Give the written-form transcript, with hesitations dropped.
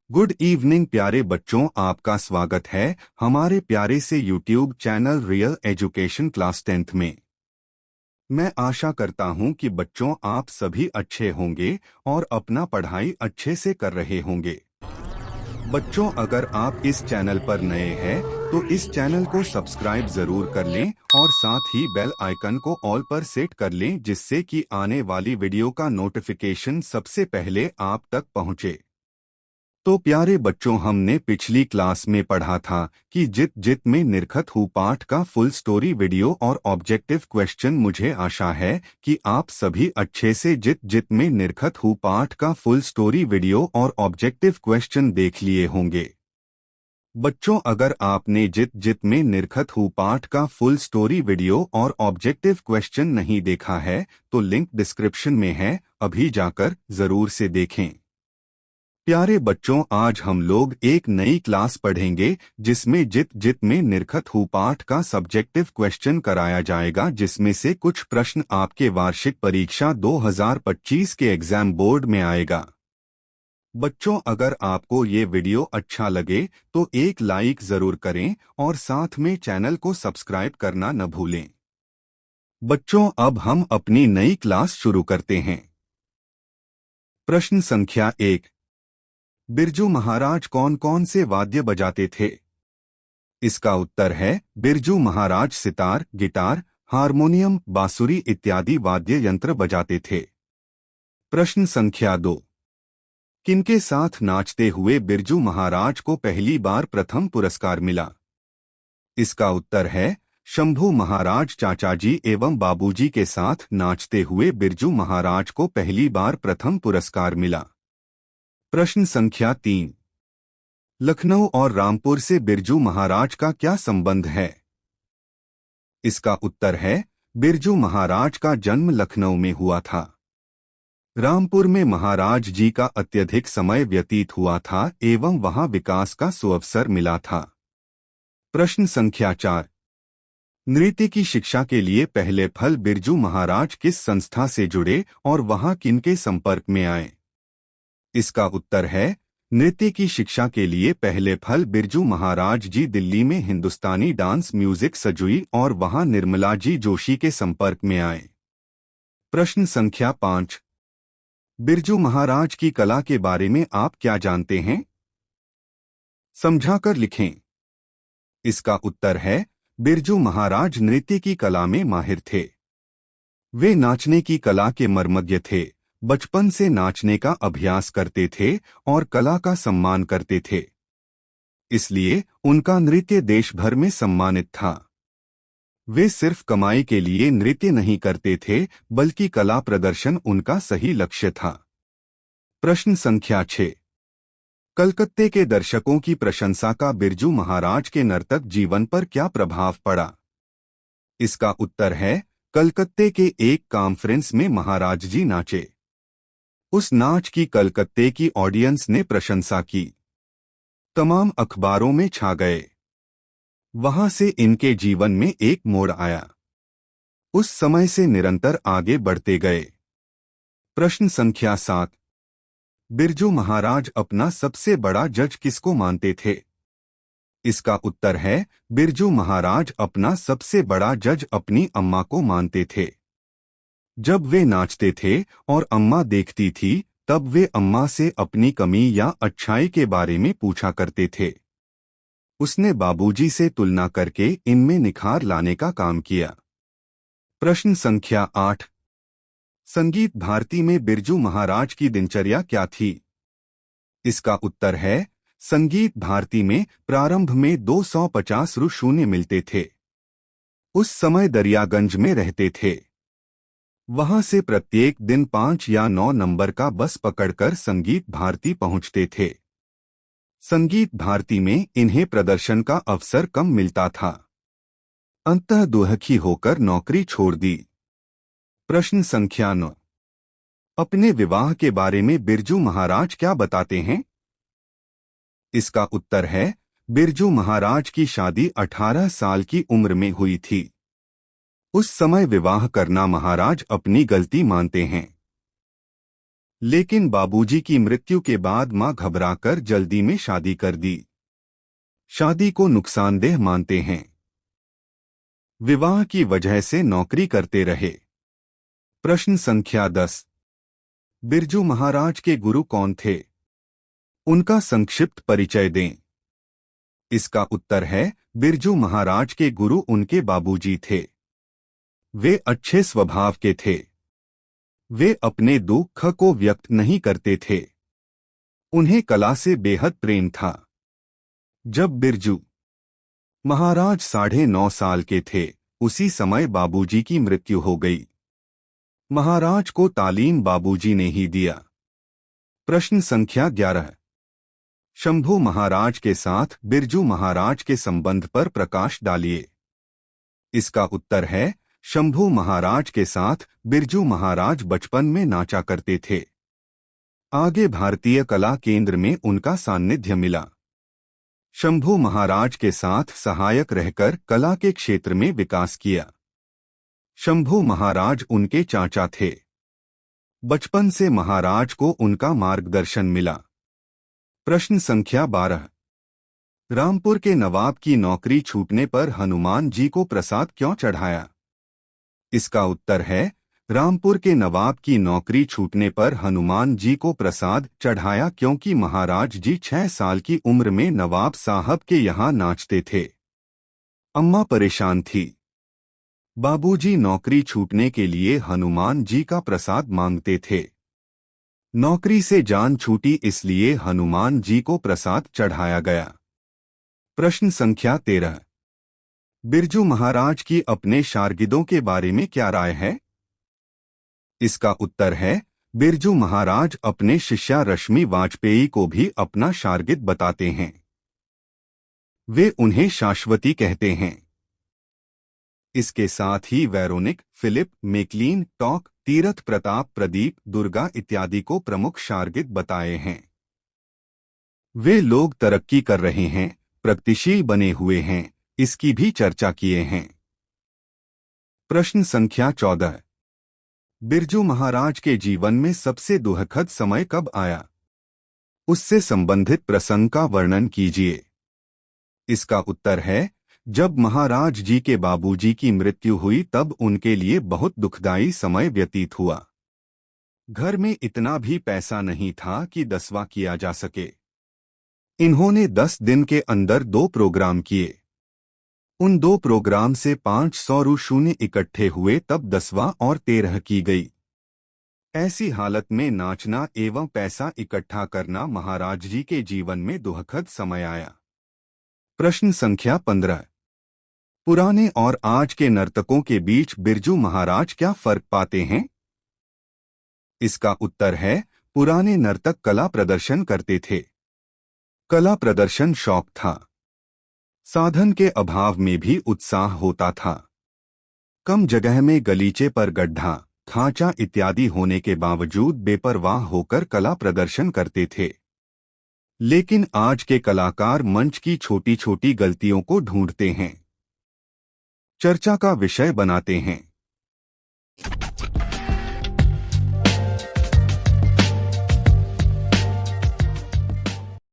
Good evening प्यारे बच्चों, आपका स्वागत है हमारे प्यारे से YouTube channel real education class 10th में। मैं आशा करता हूं कि बच्चों आप सभी अच्छे होंगे और अपना पढ़ाई अच्छे से कर रहे होंगे। बच्चों, अगर आप इस चैनल पर नए हैं तो इस चैनल को सब्सक्राइब जरूर कर लें और साथ ही बेल आइकन को ऑल पर सेट कर लें, जिससे कि आने वाली वीडियो का नोटिफिकेशन सबसे पहले आप तक पहुंचे। तो प्यारे बच्चों, हमने पिछली क्लास में पढ़ा था कि जित जित में निरखत हूँ पाठ का फुल स्टोरी वीडियो और ऑब्जेक्टिव क्वेश्चन। मुझे आशा है कि आप सभी अच्छे से जित जित में निरखत हूँ पाठ का फुल स्टोरी वीडियो और ऑब्जेक्टिव क्वेश्चन देख लिए होंगे। बच्चों, अगर आपने जित जित में निरखत हूँ पाठ का फुल स्टोरी वीडियो और ऑब्जेक्टिव क्वेश्चन नहीं देखा है तो लिंक डिस्क्रिप्शन में है, अभी जाकर जरूर से देखें। प्यारे बच्चों, आज हम लोग एक नई क्लास पढ़ेंगे जिसमें जित जित में निरखत हूँ पाठ का सब्जेक्टिव क्वेश्चन कराया जाएगा, जिसमें से कुछ प्रश्न आपके वार्षिक परीक्षा 2025 के एग्जाम बोर्ड में आएगा। बच्चों, अगर आपको ये वीडियो अच्छा लगे तो एक लाइक जरूर करें और साथ में चैनल को सब्सक्राइब करना न भूलें। बच्चों, अब हम अपनी नई क्लास शुरू करते हैं। प्रश्न संख्या 1। बिरजू महाराज कौन कौन से वाद्य बजाते थे? इसका उत्तर है बिरजू महाराज सितार, गिटार, हारमोनियम, बांसुरी इत्यादि वाद्य यंत्र बजाते थे। प्रश्न संख्या 2। किनके साथ नाचते हुए बिरजू महाराज को पहली बार प्रथम पुरस्कार मिला? इसका उत्तर है शंभू महाराज चाचाजी एवं बाबूजी के साथ नाचते हुए बिरजू महाराज को पहली बार प्रथम पुरस्कार मिला। प्रश्न संख्या 3। लखनऊ और रामपुर से बिरजू महाराज का क्या संबंध है? इसका उत्तर है बिरजू महाराज का जन्म लखनऊ में हुआ था। रामपुर में महाराज जी का अत्यधिक समय व्यतीत हुआ था एवं वहां विकास का सुअवसर मिला था। प्रश्न संख्या 4। नृत्य की शिक्षा के लिए पहले फल बिरजू महाराज किस संस्था से जुड़े और वहां किनके संपर्क में आए? इसका उत्तर है नृत्य की शिक्षा के लिए पहले फल बिरजू महाराज जी दिल्ली में हिंदुस्तानी डांस म्यूजिक सजुई और वहां निर्मला जी जोशी के संपर्क में आए। प्रश्न संख्या 5। बिरजू महाराज की कला के बारे में आप क्या जानते हैं? समझाकर लिखें। इसका उत्तर है बिरजू महाराज नृत्य की कला में माहिर थे। वे नाचने की कला के मर्मज्ञ थे, बचपन से नाचने का अभ्यास करते थे और कला का सम्मान करते थे, इसलिए उनका नृत्य देश भर में सम्मानित था। वे सिर्फ कमाई के लिए नृत्य नहीं करते थे, बल्कि कला प्रदर्शन उनका सही लक्ष्य था। प्रश्न संख्या 6। कलकत्ते के दर्शकों की प्रशंसा का बिरजू महाराज के नर्तक जीवन पर क्या प्रभाव पड़ा? इसका उत्तर है कलकत्ते के एक कॉन्फ्रेंस में महाराज जी नाचे। उस नाच की कलकत्ते की ऑडियंस ने प्रशंसा की, तमाम अखबारों में छा गए। वहां से इनके जीवन में एक मोड़ आया। उस समय से निरंतर आगे बढ़ते गए। प्रश्न संख्या 7। बिरजू महाराज अपना सबसे बड़ा जज किसको मानते थे? इसका उत्तर है बिरजू महाराज अपना सबसे बड़ा जज अपनी अम्मा को मानते थे। जब वे नाचते थे और अम्मा देखती थी, तब वे अम्मा से अपनी कमी या अच्छाई के बारे में पूछा करते थे। उसने बाबूजी से तुलना करके इनमें निखार लाने का काम किया। प्रश्न संख्या 8। संगीत भारती में बिरजू महाराज की दिनचर्या क्या थी? इसका उत्तर है संगीत भारती में प्रारंभ में 250 रु शून्य मिलते थे। उस समय दरियागंज में रहते थे। वहां से प्रत्येक दिन 5 या 9 नंबर का बस पकड़कर संगीत भारती पहुंचते थे। संगीत भारती में इन्हें प्रदर्शन का अवसर कम मिलता था। अंततः दुखी होकर नौकरी छोड़ दी। प्रश्न संख्या 9। अपने विवाह के बारे में बिरजू महाराज क्या बताते हैं? इसका उत्तर है बिरजू महाराज की शादी 18 साल की उम्र में हुई थी। उस समय विवाह करना महाराज अपनी गलती मानते हैं। लेकिन बाबूजी की मृत्यु के बाद मां घबराकर जल्दी में शादी कर दी। शादी को नुकसानदेह मानते हैं। विवाह की वजह से नौकरी करते रहे। प्रश्न संख्या 10। बिरजू महाराज के गुरु कौन थे? उनका संक्षिप्त परिचय दें। इसका उत्तर है बिरजू महाराज के गुरु उनके बाबूजी थे। वे अच्छे स्वभाव के थे। वे अपने दुख को व्यक्त नहीं करते थे। उन्हें कला से बेहद प्रेम था। जब बिरजू महाराज 9.5 साल के थे, उसी समय बाबूजी की मृत्यु हो गई। महाराज को तालीम बाबूजी ने ही दिया। प्रश्न संख्या 11। शंभू महाराज के साथ बिरजू महाराज के संबंध पर प्रकाश डालिए। इसका उत्तर है शंभू महाराज के साथ बिरजू महाराज बचपन में नाचा करते थे। आगे भारतीय कला केंद्र में उनका सान्निध्य मिला। शंभू महाराज के साथ सहायक रहकर कला के क्षेत्र में विकास किया। शंभू महाराज उनके चाचा थे। बचपन से महाराज को उनका मार्गदर्शन मिला। प्रश्न संख्या 12। रामपुर के नवाब की नौकरी छूटने पर हनुमान जी को प्रसाद क्यों चढ़ाया? इसका उत्तर है रामपुर के नवाब की नौकरी छूटने पर हनुमान जी को प्रसाद चढ़ाया क्योंकि महाराज जी 6 साल की उम्र में नवाब साहब के यहाँ नाचते थे। अम्मा परेशान थी। बाबूजी नौकरी छूटने के लिए हनुमान जी का प्रसाद मांगते थे। नौकरी से जान छूटी इसलिए हनुमान जी को प्रसाद चढ़ाया गया। प्रश्न संख्या 13। बिरजू महाराज की अपने शार्गिदों के बारे में क्या राय है? इसका उत्तर है बिरजू महाराज अपने शिष्या रश्मि वाजपेयी को भी अपना शार्गिद बताते हैं। वे उन्हें शाश्वती कहते हैं। इसके साथ ही वेरोनिक, फिलिप, मैकलीन, टॉक, तीरथ प्रताप, प्रदीप, दुर्गा इत्यादि को प्रमुख शार्गिद बताए हैं। वे लोग तरक्की कर रहे हैं, प्रगतिशील बने हुए हैं, इसकी भी चर्चा किए हैं। प्रश्न संख्या 14। बिरजू महाराज के जीवन में सबसे दुखद समय कब आया? उससे संबंधित प्रसंग का वर्णन कीजिए। इसका उत्तर है जब महाराज जी के बाबूजी की मृत्यु हुई तब उनके लिए बहुत दुखदायी समय व्यतीत हुआ। घर में इतना भी पैसा नहीं था कि दसवां किया जा सके। इन्होंने 10 दिन के अंदर 2 प्रोग्राम किए। उन 2 प्रोग्राम से 500 रु इकट्ठे हुए तब 10वां और 13 की गई। ऐसी हालत में नाचना एवं पैसा इकट्ठा करना महाराज जी के जीवन में दुखद समय आया। प्रश्न संख्या 15। पुराने और आज के नर्तकों के बीच बिरजू महाराज क्या फर्क पाते हैं? इसका उत्तर है पुराने नर्तक कला प्रदर्शन करते थे। कला प्रदर्शन शौक था। साधन के अभाव में भी उत्साह होता था। कम जगह में गलीचे पर गड्ढा, खांचा इत्यादि होने के बावजूद बेपरवाह होकर कला प्रदर्शन करते थे। लेकिन आज के कलाकार मंच की छोटी छोटी गलतियों को ढूंढते हैं, चर्चा का विषय बनाते हैं।